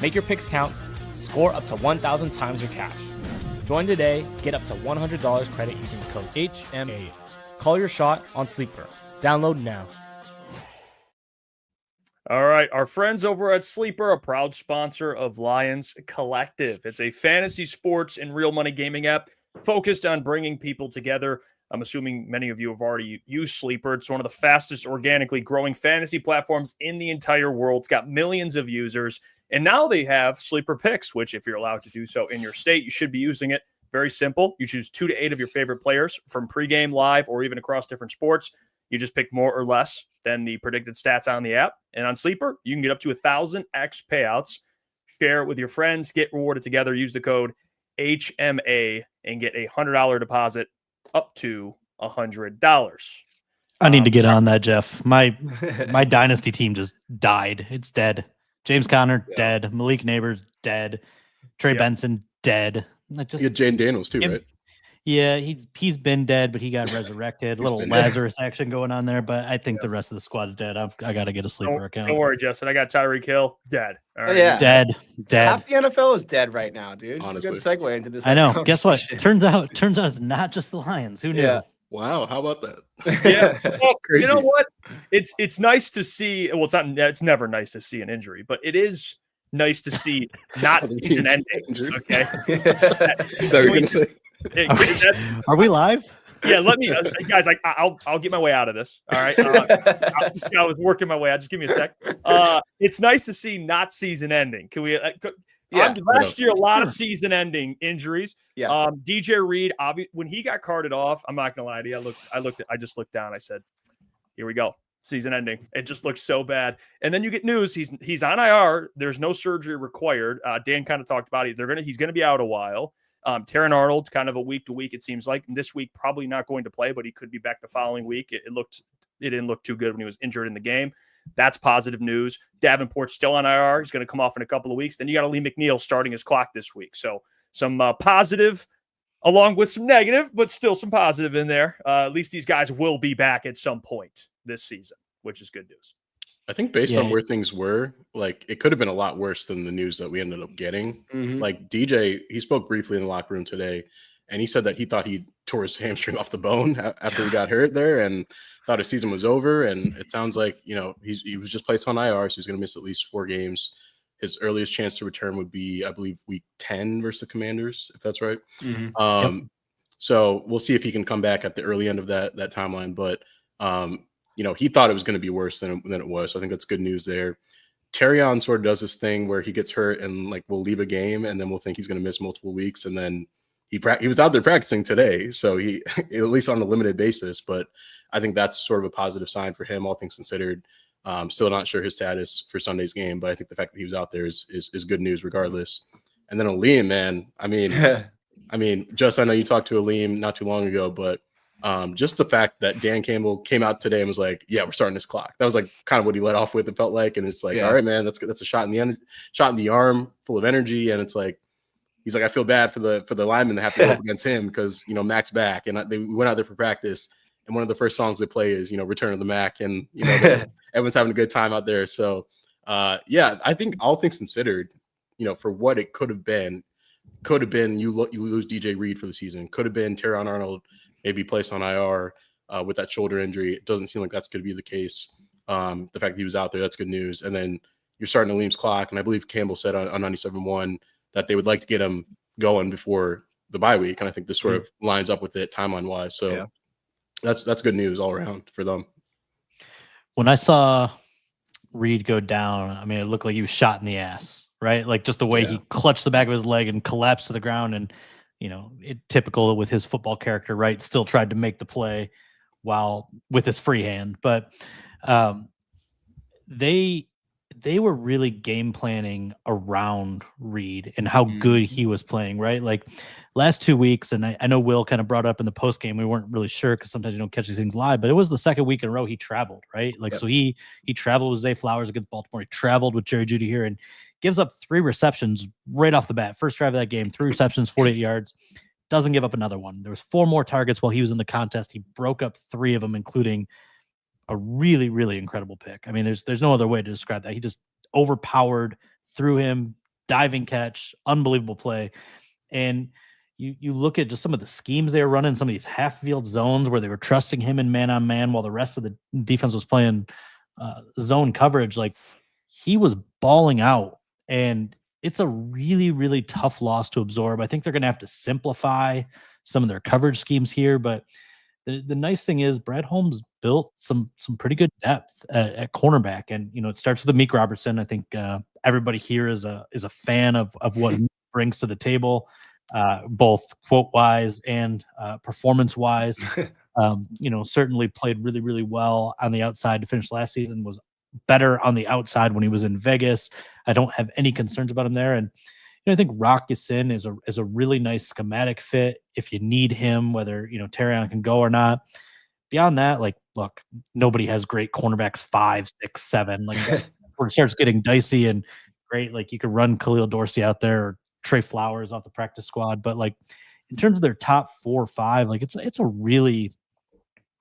Make your picks count. Score up to 1,000 times your cash. Join today. Get up to $100 credit using the code HMA. Call your shot on Sleeper. Download now. All right, our friends over at Sleeper, a proud sponsor of Lions Collective. It's a fantasy sports and real money gaming app focused on bringing people together. I'm assuming many of you have already used Sleeper. It's one of the fastest organically growing fantasy platforms in the entire world. It's got millions of users. And now they have Sleeper Picks, which if you're allowed to do so in your state, you should be using it. Very simple. You choose 2 to 8 of your favorite players from pregame, live, or even across different sports. You just pick more or less than the predicted stats on the app. And on Sleeper, you can get up to 1,000x payouts. Share it with your friends. Get rewarded together. Use the code HMA and get a $100 deposit up to $100. I need to get on that, Jeff. My dynasty team just died. It's dead. James Conner, dead. Malik Neighbors, dead. Trey Benson, dead. You get Jane Daniels too, right? Yeah, he's been dead, but he got resurrected. A little been dead. Lazarus action going on there, but I think the rest of the squad's dead. I got to get a sleeper account. Don't worry, Justin. I got Tyreek Hill dead. All right, Yeah. Dead. Half the NFL is dead right now, dude. Honestly. It's a good segue into this. I know. next Guess what? conversation. Turns out it's not just the Lions. Who knew? Yeah. Wow, how about that? Yeah. Well, Crazy. you know what? It's nice to see. Well, it's not. It's never nice to see an injury, but it is nice to see not Other season teams ending. injured. Okay. Is that what you're gonna say? Are we live? Yeah, let me, guys. I'll get my way out of this. All right. I was working my way out. Just give me a sec. It's nice to see not season ending. Can we? Last year, a lot of season ending injuries. Yes. DJ Reed, when he got carted off, I'm not gonna lie to you. I just looked down. I said, "Here we go, season ending." It just looks so bad. And then you get news. He's on IR. There's no surgery required. Dan kind of talked about it. He's gonna be out a while. Terran Arnold, kind of a week to week, it seems like. This week, probably not going to play, but he could be back the following week. It didn't look too good when he was injured in the game. That's positive news. Davenport's still on IR. He's going to come off in a couple of weeks. Then you got Lee McNeil starting his clock this week. So some positive along with some negative, but still some positive in there. At least these guys will be back at some point this season, which is good news. I think based on where things were, like it could have been a lot worse than the news that we ended up getting. Mhm. Like DJ, he spoke briefly in the locker room today, and he said that he thought he tore his hamstring off the bone after he got hurt there, and thought his season was over. And it sounds like he was just placed on IR, so he's going to miss at least 4 games. His earliest chance to return would be, I believe, week 10 versus the Commanders, if that's right. Mhm. So we'll see if he can come back at the early end of that timeline, but. He thought it was going to be worse than it was. So I think that's good news there. Terrion sort of does this thing where he gets hurt and like will leave a game, and then we'll think he's going to miss multiple weeks. And then he was out there practicing today, so he at least on a limited basis. But I think that's sort of a positive sign for him, all things considered. Still not sure his status for Sunday's game, but I think the fact that he was out there is good news regardless. And then Aleem, man, I mean, just I know you talked to Aleem not too long ago, but. Just the fact that Dan Campbell came out today and was like, "Yeah, we're starting this clock." That was like kind of what he led off with. It felt like, and it's like, all right, man, that's a shot in the arm, full of energy, and it's like he's like, I feel bad for the linemen that have to go up against him because Mac's back, and we went out there for practice, and one of the first songs they play is Return of the Mac, and everyone's having a good time out there. So, I think all things considered, for what it could have been you lose DJ Reed for the season, could have been Terron Arnold. Maybe placed on IR with that shoulder injury. It doesn't seem like that's going to be the case. The fact that he was out there, that's good news. And then you're starting Aleem's clock, and I believe Campbell said on 97.1 that they would like to get him going before the bye week, and I think this sort of lines up with it timeline-wise. So that's good news all around for them. When I saw Reed go down, I mean, it looked like he was shot in the ass, right? Like just the way he clutched the back of his leg and collapsed to the ground, and typical with his football character, right? Still tried to make the play while with his free hand, but they were really game planning around Reed and how good he was playing, right? Like last 2 weeks, and I know Will kind of brought up in the post game, we weren't really sure because sometimes you don't catch these things live, but it was the second week in a row he traveled, right? Like so he traveled with Zay Flowers against Baltimore, he traveled with Jerry Jeudy here, and gives up 3 receptions right off the bat. First drive of that game, 3 receptions, 48 yards. Doesn't give up another one. There was 4 more targets while he was in the contest. He broke up 3 of them, including a really, really incredible pick. I mean, there's no other way to describe that. He just overpowered, threw him, diving catch, unbelievable play. And you look at just some of the schemes they were running, some of these half-field zones where they were trusting him in man-on-man while the rest of the defense was playing zone coverage. Like, he was balling out. And it's a really, really tough loss to absorb. I think they're going to have to simplify some of their coverage schemes here. But the nice thing is Brad Holmes built some pretty good depth at cornerback. And, it starts with Amik Robertson. I think everybody here is a fan of what he brings to the table, both quote-wise and performance-wise. Certainly played really, really well on the outside to finish last season, was better on the outside when he was in Vegas. I don't have any concerns about him there. And I think Rock Yassin is a really nice schematic fit if you need him, whether Terrion can go or not. Beyond that, like, look, nobody has great cornerbacks 5, 6, 7. Like where it starts getting dicey and great. Like you could run Khalil Dorsey out there or Trey Flowers off the practice squad, but like in terms of their top 4 or 5, like it's a really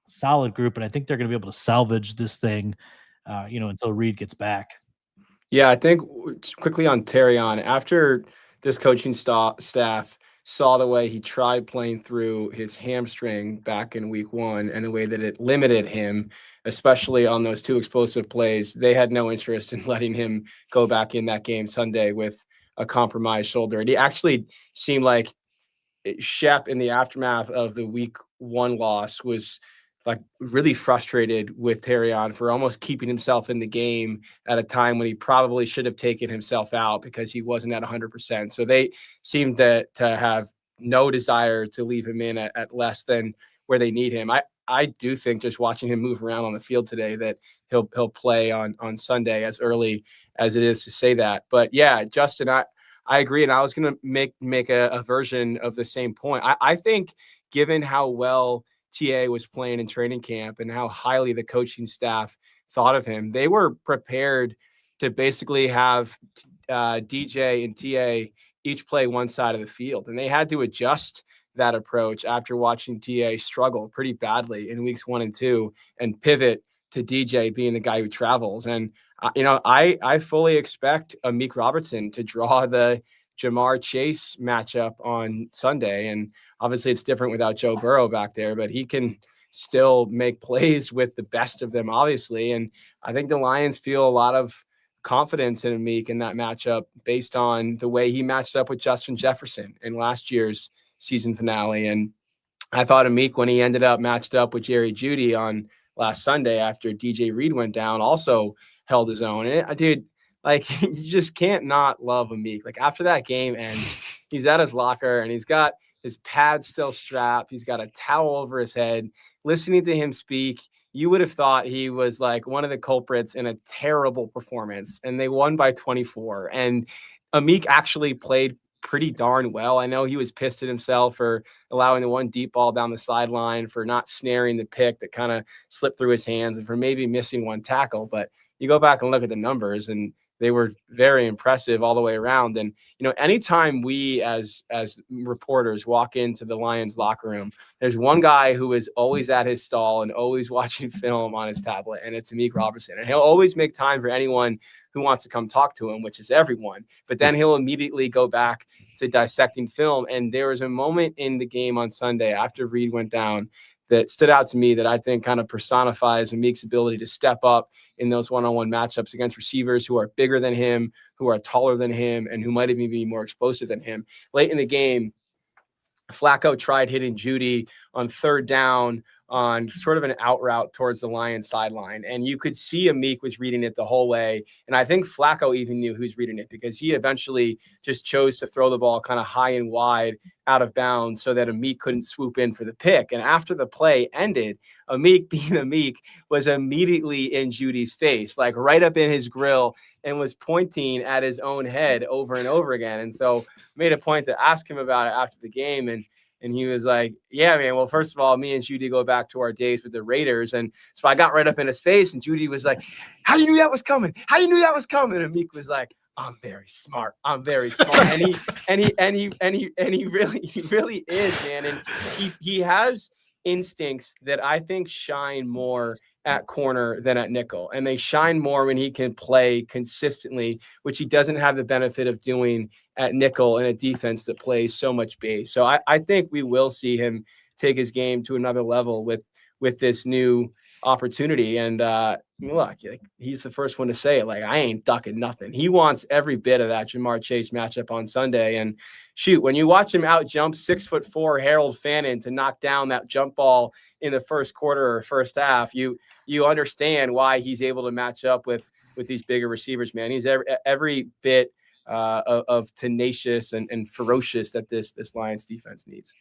solid group, and I think they're going to be able to salvage this thing, until Reed gets back. Yeah, I think quickly on Terrion, after this coaching staff saw the way he tried playing through his hamstring back in week 1 and the way that it limited him, especially on those 2 explosive plays, they had no interest in letting him go back in that game Sunday with a compromised shoulder. And he actually seemed like Shep, in the aftermath of the week 1 loss, was like really frustrated with Terrion for almost keeping himself in the game at a time when he probably should have taken himself out because he wasn't at 100%. So they seemed to have no desire to leave him in at less than where they need him. I do think just watching him move around on the field today that he'll play on Sunday, as early as it is to say that. But yeah, Justin, I agree. And I was going to make a version of the same point. I think given how well TA was playing in training camp and how highly the coaching staff thought of him, they were prepared to basically have DJ and TA each play one side of the field. And they had to adjust that approach after watching TA struggle pretty badly in weeks 1 and 2 and pivot to DJ being the guy who travels. And, I fully expect Amik Robertson to draw the Jamar Chase matchup on Sunday. And obviously it's different without Joe Burrow back there, but he can still make plays with the best of them, obviously. And I think the Lions feel a lot of confidence in Amik in that matchup based on the way he matched up with Justin Jefferson in last year's season finale. And I thought Amik, when he ended up matched up with Jerry Jeudy on last Sunday after DJ Reed went down, also held his own. And dude, like, you just can't not love Amik. Like, after that game ends, he's at his locker and he's got his pad still strapped. He's got a towel over his head. Listening to him speak, you would have thought he was like one of the culprits in a terrible performance. And they won by 24. And Amik actually played pretty darn well. I know he was pissed at himself for allowing the one deep ball down the sideline, for not snaring the pick that kind of slipped through his hands, and for maybe missing one tackle. But you go back and look at the numbers, and they were very impressive all the way around. And, anytime we as reporters walk into the Lions locker room, there's one guy who is always at his stall and always watching film on his tablet, and it's Amik Robertson. And he'll always make time for anyone who wants to come talk to him, which is everyone. But then he'll immediately go back to dissecting film. And there was a moment in the game on Sunday after Reed went down that stood out to me that I think kind of personifies Amik's ability to step up in those one-on-one matchups against receivers who are bigger than him, who are taller than him, and who might even be more explosive than him. Late in the game, Flacco tried hitting Jeudy on 3rd down on sort of an out route towards the Lions sideline. And you could see Amik was reading it the whole way. And I think Flacco even knew who's reading it, because he eventually just chose to throw the ball kind of high and wide out of bounds so that Amik couldn't swoop in for the pick. And after the play ended, Amik, being Amik, was immediately in Judy's face, like right up in his grill, and was pointing at his own head over and over again. And so made a point to ask him about it after the game. And he was like, yeah, man, well, first of all, me and Judy go back to our days with the Raiders. And so I got right up in his face, and Judy was like, how you knew that was coming? How you knew that was coming? And Amik was like, I'm very smart. I'm very smart. And he really is, man. And he has instincts that I think shine more at corner than at nickel. And they shine more when he can play consistently, which he doesn't have the benefit of doing at nickel in a defense that plays so much base. So I think we will see him take his game to another level with this new opportunity. And look, he's the first one to say it. Like, I ain't ducking nothing. He wants every bit of that Jamar Chase matchup on Sunday. And shoot, when you watch him out jump 6'4" Harold Fannin to knock down that jump ball in the first quarter or first half, you understand why he's able to match up with these bigger receivers, man. He's every bit of tenacious and ferocious that this Lions defense needs.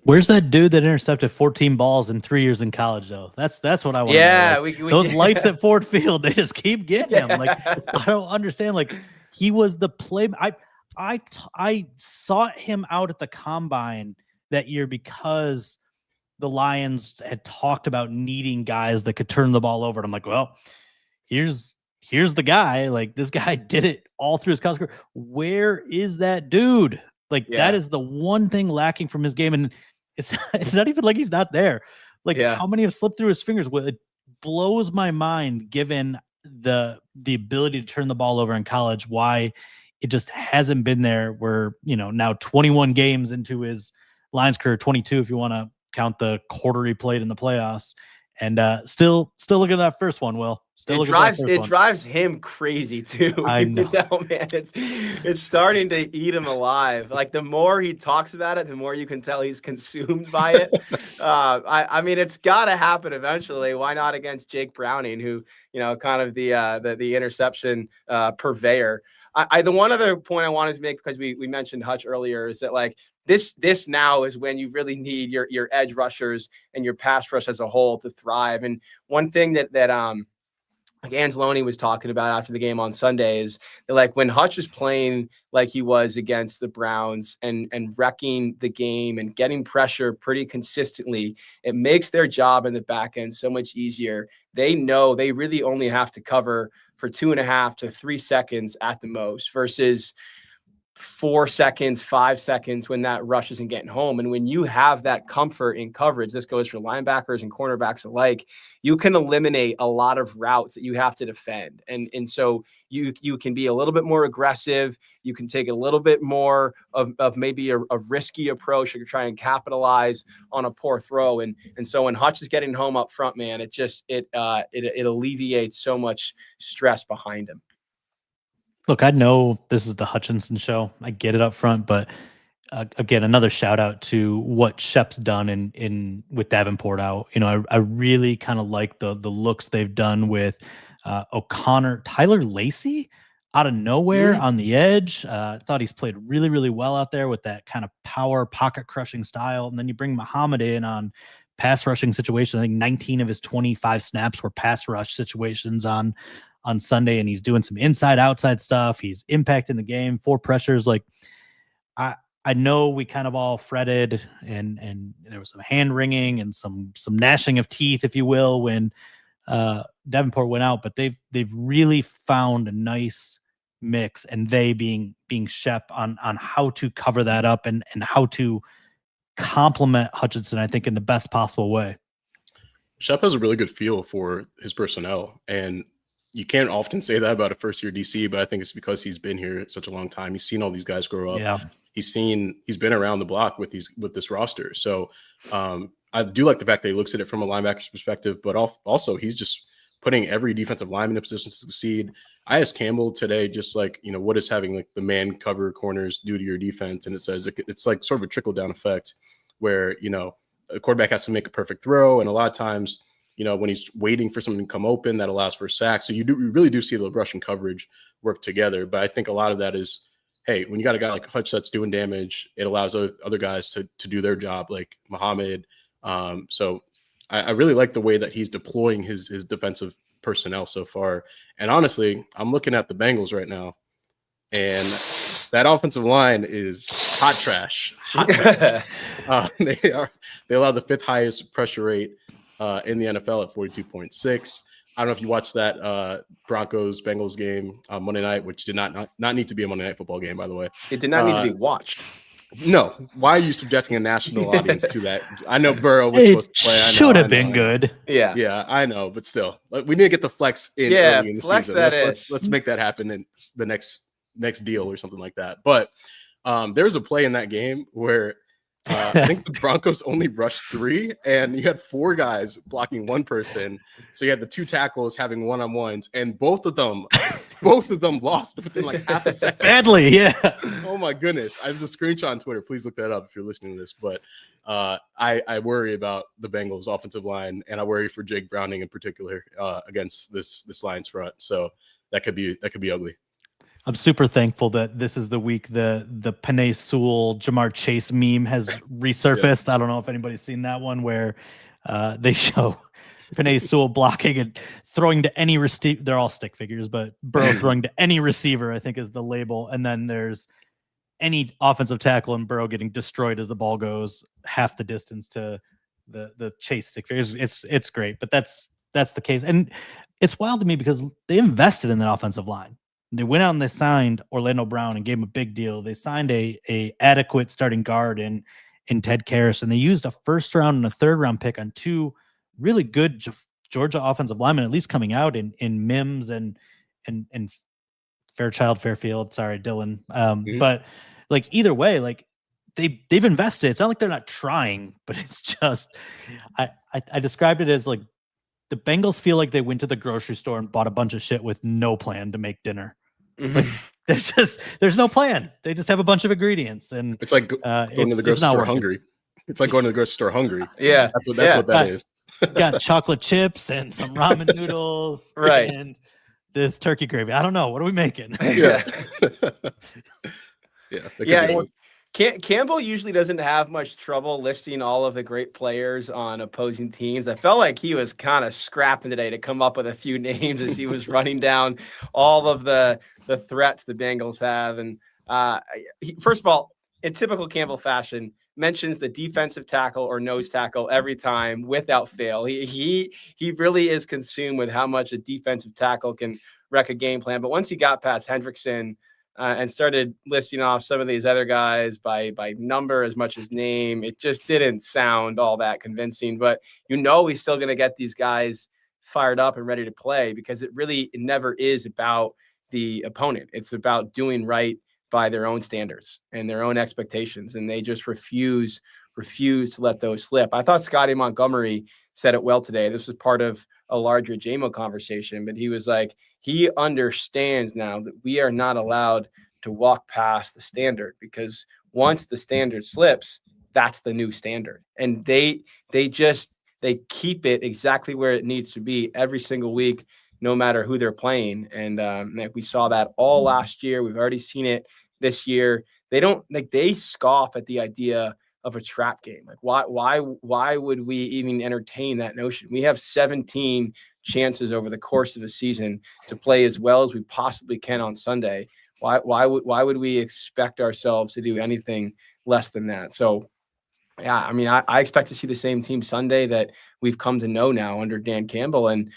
Where's that dude that intercepted 14 balls in 3 years in college, though? That's what I want. Yeah, to know. Like, those lights at Ford Field, they just keep getting him. Like, I don't understand. Like, he was the play. I sought him out at the combine that year because the Lions had talked about needing guys that could turn the ball over. And I'm like, well, here's the guy. Like, this guy did it all through his college career. Where is that dude? Like Yeah. that is the one thing lacking from his game. And it's not even like he's not there. Like how many have slipped through his fingers? Well, it blows my mind given the ability to turn the ball over in college, why it just hasn't been there. Where, now 21 games into his Lions career, 22 if you want to count the quarter he played in the playoffs, and still look at that first one. Will still look at that first one. Drives him crazy too. I know. Man, it's starting to eat him alive. Like the more he talks about it, the more you can tell he's consumed by it. I mean, it's got to happen eventually. Why not against Jake Browning, who kind of the interception purveyor. The one other point I wanted to make, because we mentioned Hutch earlier, is that like this now is when you really need your edge rushers and your pass rush as a whole to thrive. And one thing that like Anzalone was talking about after the game on Sunday is that, like, when Hutch is playing like he was against the Browns and wrecking the game and getting pressure pretty consistently, it makes their job in the back end so much easier. They know they really only have to cover for 2.5 to 3 seconds at the most versus 4 seconds, 5 seconds when that rush isn't getting home. And when you have that comfort in coverage, this goes for linebackers and cornerbacks alike, you can eliminate a lot of routes that you have to defend. And so you can be a little bit more aggressive. You can take a little bit more of maybe a risky approach. You can try and capitalize on a poor throw. And so when Hutch is getting home up front, man, it alleviates so much stress behind him. Look, I know this is the Hutchinson show. I get it up front, but again, another shout out to what Shep's done in with Davenport out. I really kind of like the looks they've done with O'Connor, Tyler Lacey out of nowhere on the edge. I thought he's played really, really well out there with that kind of power pocket crushing style. And then you bring Muhammad in on pass rushing situations. I think 19 of his 25 snaps were pass rush situations on Sunday, and he's doing some inside outside stuff. He's impacting the game, 4 pressures. Like I know we kind of all fretted and there was some hand wringing and some gnashing of teeth, if you will, when Davenport went out, but they've really found a nice mix, and they being Shep on how to cover that up and how to complement Hutchinson, I think, in the best possible way. Shep has a really good feel for his personnel, and you can't often say that about a first-year DC, but I think it's because he's been here such a long time. He's seen all these guys grow up. Yeah. He's been around the block with this roster. So I do like the fact that he looks at it from a linebacker's perspective, but also he's just putting every defensive lineman in a position to succeed. I asked Campbell today, just like, what does having like the man cover corners do to your defense? And it says it's like sort of a trickle down effect where, a quarterback has to make a perfect throw. And a lot of times, when he's waiting for something to come open, that allows for a sack. So you really do see the rush and coverage work together. But I think a lot of that is, hey, when you got a guy like Hutch that's doing damage, it allows other guys to do their job, like Muhammad. So I really like the way that he's deploying his defensive personnel so far. And honestly, I'm looking at the Bengals right now, and that offensive line is hot trash. Hot trash. They allow the 5th highest pressure rate in the NFL at 42.6. I don't know if you watched that Broncos-Bengals game Monday night, which did not need to be a Monday Night Football game, by the way. It did not need to be watched. No. Why are you subjecting a national audience to that? I know Burrow was supposed to play. Should have been good. Yeah, I know, but still, we need to get the flex in early in the season. Let's make that happen in the next deal or something like that. But there was a play in that game where I think the Broncos only rushed 3, and you had 4 guys blocking 1 person. So you had the 2 tackles having one-on-ones, and both of them lost within like half a second. Badly, yeah. Oh my goodness. There's a screenshot on Twitter. Please look that up if you're listening to this. But I worry about the Bengals offensive line, and I worry for Jake Browning in particular against this Lions front. So that could be ugly. I'm super thankful that this is the week the Penei Sewell, Jamar Chase meme has resurfaced. I don't know if anybody's seen that one where they show Penei Sewell blocking and throwing to any receiver. They're all stick figures, but Burrow throwing to any receiver, I think, is the label. And then there's any offensive tackle and Burrow getting destroyed as the ball goes half the distance to the Chase stick figures. It's great, but that's the case. And it's wild to me because they invested in that offensive line. They went out and they signed Orlando Brown and gave him a big deal. They signed a adequate starting guard in Ted Karras, and they used a first round and a third round pick on two really good Georgia offensive linemen, at least coming out in Mims and Fairfield. Sorry, Dylan. But like either way, like they've invested. It's not like they're not trying, but it's just I described it as like the Bengals feel like they went to the grocery store and bought a bunch of shit with no plan to make dinner. Like there's no plan. They just have a bunch of ingredients, and it's like going to the grocery store hungry. It's like going to the grocery store hungry. Yeah, that's what that is. Got chocolate chips and some ramen noodles, right? And this turkey gravy. I don't know. What are we making? Yeah. Yeah. Campbell usually doesn't have much trouble listing all of the great players on opposing teams. I felt like he was kind of scrapping today to come up with a few names as he was running down all of the threats the Bengals have. And first of all, in typical Campbell fashion, mentions the defensive tackle or nose tackle every time without fail. He really is consumed with how much a defensive tackle can wreck a game plan. But once he got past Hendrickson and started listing off some of these other guys by number as much as name, it just didn't sound all that convincing. But he's still going to get these guys fired up and ready to play, because it never is about the opponent. It's about doing right by their own standards and their own expectations, and they just refuse to let those slip. I thought Scotty Montgomery said it well today. This was part of a larger JMO conversation, but he was like, he understands now that we are not allowed to walk past the standard, because once the standard slips, that's the new standard. And they keep it exactly where it needs to be every single week, no matter who they're playing. And we saw that all last year. We've already seen it this year. They scoff at the idea of a trap game. Like why would we even entertain that notion? We have 17 chances over the course of a season to play as well as we possibly can on Sunday. Why would we expect ourselves to do anything less than that? So yeah, I mean, I expect to see the same team Sunday that we've come to know now under Dan Campbell. And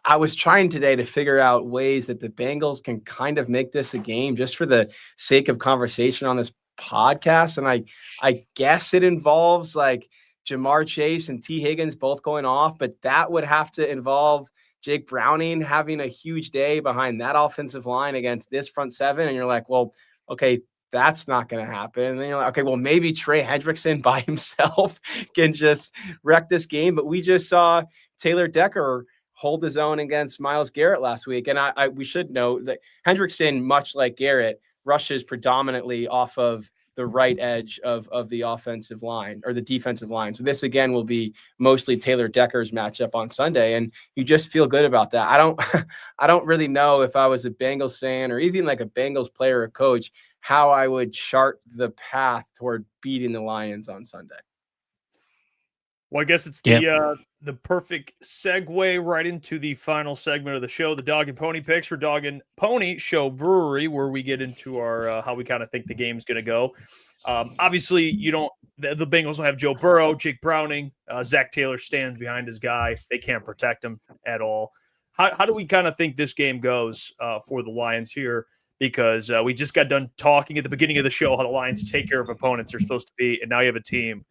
I was trying today to figure out ways that the Bengals can kind of make this a game just for the sake of conversation on this podcast. And I guess it involves like Jamar Chase and T. Higgins both going off, but that would have to involve Jake Browning having a huge day behind that offensive line against this front seven. And you're like, well, okay, that's not going to happen. And then you're like, okay, well, maybe Trey Hendrickson by himself can just wreck this game. But we just saw Taylor Decker hold his own against Myles Garrett last week. And we should note that Hendrickson, much like Garrett, rushes predominantly off of the right edge of the offensive line or the defensive line. So this again will be mostly Taylor Decker's matchup on Sunday. And you just feel good about that. I don't really know if I was a Bengals fan or even like a Bengals player or coach, how I would chart the path toward beating the Lions on Sunday. Well, I guess it's the perfect segue right into the final segment of the show, the Dog and Pony picks for Dog and Pony Show Brewery, where we get into our how we kind of think the game's going to go. Obviously, the Bengals will have Joe Burrow, Jake Browning, Zach Taylor stands behind his guy. They can't protect him at all. How do we kind of think this game goes for the Lions here? Because we just got done talking at the beginning of the show how the Lions take care of opponents they're supposed to be, and now you have a team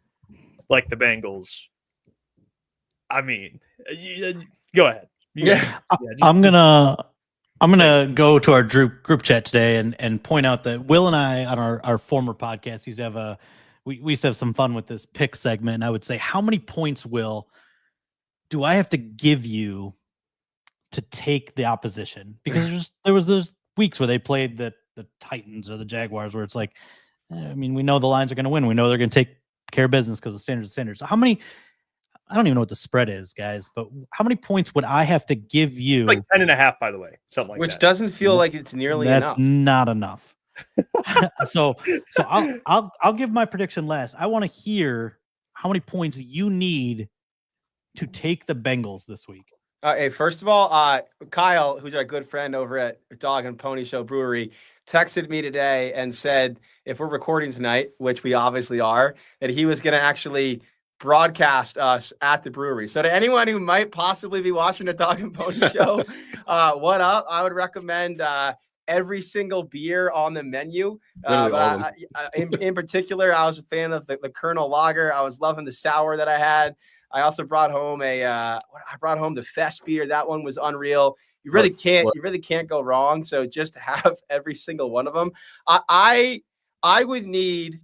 like the Bengals. I mean, go ahead. I'm gonna go to our group chat today and point out that Will and I on our former podcast used to have we used to have some fun with this pick segment. And I would say, how many points, Will, do I have to give you to take the opposition? Because there was those weeks where they played the Titans or the Jaguars where it's like, I mean, we know the Lions are going to win. We know they're going to take care of business because of standards. So how many? I don't even know what the spread is, guys, but how many points would I have to give you? It's like 10.5, by the way, something like that. Which doesn't feel like it's nearly enough. That's not enough. so I'll give my prediction last. I want to hear how many points you need to take the Bengals this week. Hey, first of all, Kyle, who's our good friend over at Dog and Pony Show Brewery, texted me today and said if we're recording tonight, which we obviously are, that he was going to actually broadcast us at the brewery. So to anyone who might possibly be watching the Dog and Pony Show, what up? I would recommend every single beer on the menu. In particular, I was a fan of the Colonel Lager. I was loving the sour that I had. I also brought home the Fest beer. That one was unreal. You really can't go wrong. So just to have every single one of them, I would need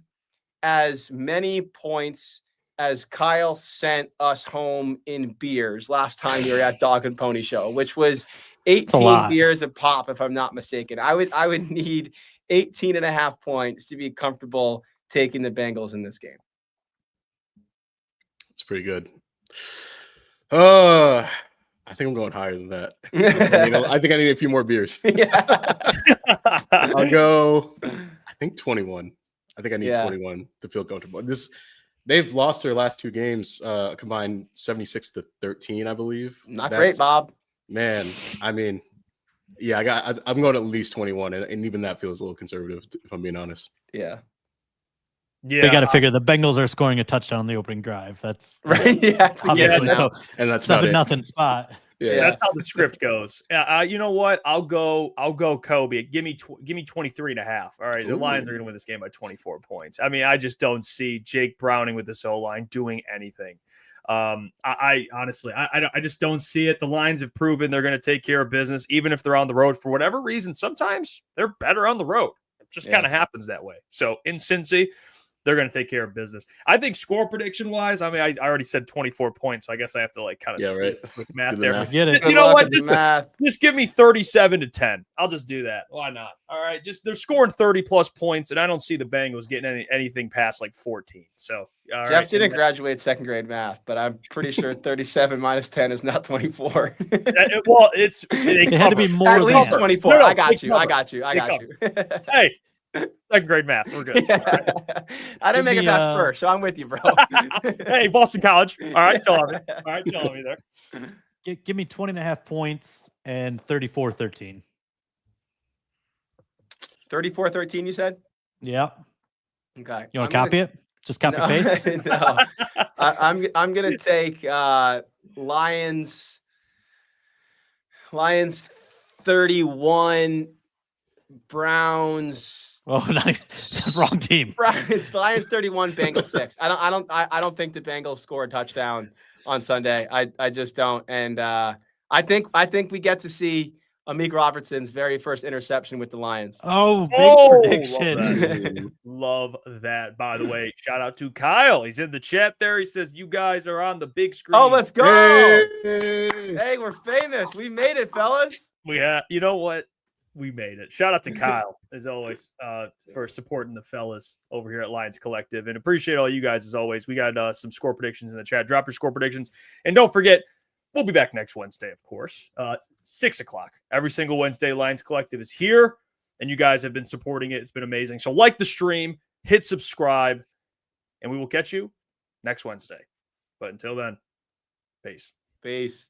as many points as Kyle sent us home in beers last time we were at Dog and Pony Show, which was 18 beers a pop, if I'm not mistaken. I would need 18.5 points to be comfortable taking the Bengals in this game. It's pretty good. I think I'm going higher than that. I think I need a few more beers. I'll go, I think 21. I think I need 21 to feel comfortable. They've lost their last 2 games, combined 76-13, I believe. That's great, Bob. Man, I mean, yeah, I'm going at least 21, and even that feels a little conservative, if I'm being honest. Yeah. Yeah, they got to figure the Bengals are scoring a touchdown on the opening drive. That's right. Obviously, so and that's 7-0 spot. Yeah, that's how the script goes. You know what? I'll go Kobe. Give me 23.5. All right, the Lions are going to win this game by 24 points. I mean, I just don't see Jake Browning with this O-line doing anything. I honestly, I just don't see it. The Lions have proven they're going to take care of business, even if they're on the road for whatever reason. Sometimes they're better on the road. It just kind of happens that way. So in Cincy, they're going to take care of business. I think score prediction wise, I mean, I already said 24 points, so I guess I have to kind of with math there. Get it. You know what? Just give me 37-10. I'll just do that. Why not? All right. They're scoring 30 plus points, and I don't see the Bengals getting anything past 14. So Jeff didn't graduate 2nd grade math, but I'm pretty sure 37 minus 10 is not 24. Well, it had to be more at least 24. No, I got you. Hey. 2nd grade math. We're good. Right. I didn't make it past first, so I'm with you, bro. Hey, Boston College. All right, chill on me there. Give me 20.5 points and 34-13. 34-13, you said? Yeah. Okay. You want to copy it? Just copy paste? No. I'm gonna take Lions 31, Browns. Oh, wrong team. Lions 31, Bengals 6. I don't think the Bengals score a touchdown on Sunday. I just don't. And I think we get to see Amik Robertson's very first interception with the Lions. Oh, big prediction. Love that. By the way, shout out to Kyle. He's in the chat there. He says, you guys are on the big screen. Oh, let's go. Hey, we're famous. We made it, fellas. You know what? We made it. Shout out to Kyle, as always, for supporting the fellas over here at Lions Collective. And appreciate all you guys, as always. We got some score predictions in the chat. Drop your score predictions. And don't forget, we'll be back next Wednesday, of course, 6 o'clock. Every single Wednesday, Lions Collective is here, and you guys have been supporting it. It's been amazing. So like the stream, hit subscribe, and we will catch you next Wednesday. But until then, peace. Peace.